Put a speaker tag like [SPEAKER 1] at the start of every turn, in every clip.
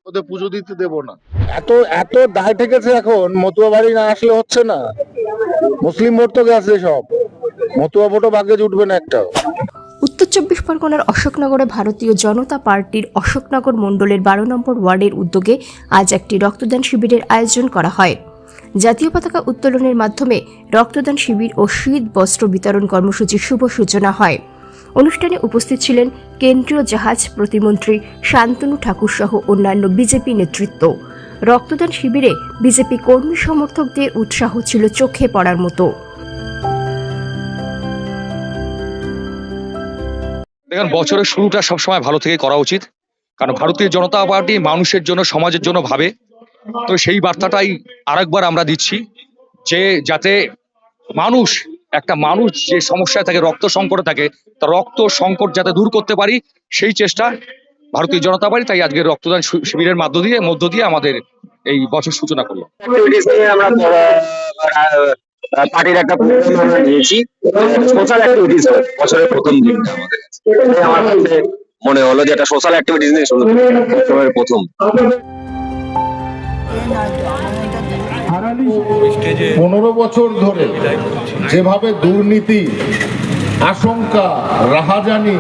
[SPEAKER 1] ওদের পুজো দিতে দেব না। এত এত দায় ঠেকেছে এখন, মতুয়া বাড়ি না আসলে হচ্ছে না। মুসলিম ভোট তো গেছে সব, মতুয়া ভোটও ভাগ্যে জুটবে না একটাও।
[SPEAKER 2] উত্তর চব্বিশ পরগনার অশোকনগরে ভারতীয় জনতা পার্টির অশোকনগর মণ্ডলের 12 নম্বর ওয়ার্ডের উদ্যোগে আজ একটি রক্তদান শিবিরের আয়োজন করা হয়। জাতীয় পতাকা উত্তোলনের মাধ্যমে রক্তদান শিবির ও শীত বস্ত্র বিতরণ কর্মসূচির শুভ সূচনা হয়। অনুষ্ঠানে উপস্থিত ছিলেন কেন্দ্রীয় জাহাজ প্রতিমন্ত্রী শান্তনু ঠাকুর সহ অন্যান্য বিজেপি নেতৃত্ব। রক্তদান শিবিরে বিজেপি কর্মী সমর্থকদের উৎসাহ ছিল চোখে পড়ার মতো।
[SPEAKER 3] দেখুন, বছরের শুরুটা সবসময় ভালো থেকে করা উচিত, কারণ ভারতীয় জনতা পার্টি মানুষের জন্য, সমাজের জন্য ভাবে। তো সেই বার্তাটাই আরেকবার আমরা দিচ্ছি যে যাতে একটা মানুষ যে সমস্যায় থাকে, রক্ত সংকটে থাকে, তার রক্ত সংকট যাতে দূর করতে পারি, সেই চেষ্টা ভারতীয় জনতা পার্টি তাই আজকের রক্তদান শিবিরের মধ্য দিয়ে আমাদের এই বছর সূচনা করলো।
[SPEAKER 4] পার্টির একটা প্রোগ্রাম আমরা নিয়েছি, সোশ্যাল অ্যাক্টিভিটিস বছরের প্রথম দিনটা আমাদের আমার কাছে মনে হলো যে একটা সোশ্যাল অ্যাক্টিভিটিস নিয়ে বছরের প্রথম।
[SPEAKER 1] 15 বছর ধরে যেভাবে দুর্নীতি, আশঙ্কা, রাহাজানি,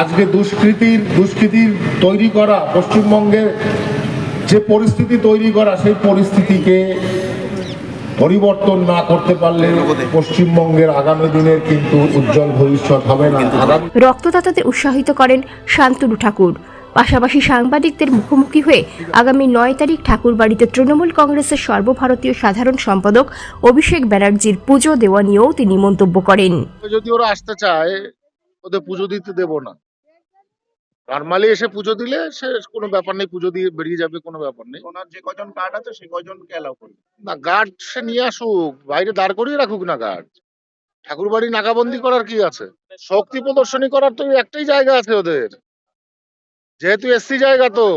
[SPEAKER 1] আজকে দুষ্কৃতির তৈরি করা, পশ্চিমবঙ্গের যে পরিস্থিতি তৈরি করা, সেই পরিস্থিতিকে পরিবর্তন না করতে পারলে পশ্চিমবঙ্গের আগামী দিনের কিন্তু উজ্জ্বল ভবিষ্যৎ হবে না।
[SPEAKER 2] রক্তদাতাদের উৎসাহিত করেন শান্তনু ঠাকুর। পাশাপাশি সাংবাদিকদের মুখোমুখি হয়ে আগামী 9 তারিখ ঠাকুরবাড়িতে তৃণমূল কংগ্রেসের সর্বভারতীয় সাধারণ সম্পাদক অভিষেক ব্যানার্জির পুজো দেওয়া নিয়েও তিনি মন্তব্য করেন।
[SPEAKER 1] যদি ওরা আসতে চায়, ওদের পুজো দিতে দেব না। নর্মালি এসে পুজো দিলে সে কোনো ব্যাপার নেই, পুজো দিয়ে বেরিয়ে যাবে, কোনো ব্যাপার নেই। ওনার যে কজন গার্ড আছে সেই কজনকে অ্যালাউ করবে না। গার্ড সে নিয়ে আসুক, বাইরে দাঁড় করিয়ে রাখুক না গার্ড। ঠাকুর বাড়ি নাকাবন্দি করার কি আছে? শক্তি প্রদর্শনী করার তো একটাই জায়গা আছে ওদের, যেহেতু এসসি জায়গা। তো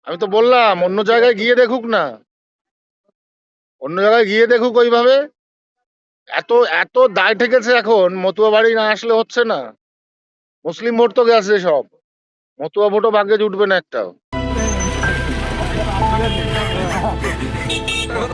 [SPEAKER 1] আমি তো বললাম অন্য জায়গায় গিয়ে দেখুক না, অন্য জায়গায় গিয়ে দেখুক। ওইভাবে এত এত দায় ঠেকেছে এখন, মতুয়া বাড়ি না আসলে হচ্ছে না। মুসলিম ভোট তো গেছে সব, মতুয়া ভোটও ভাগ্যে জুটবে না একটাও।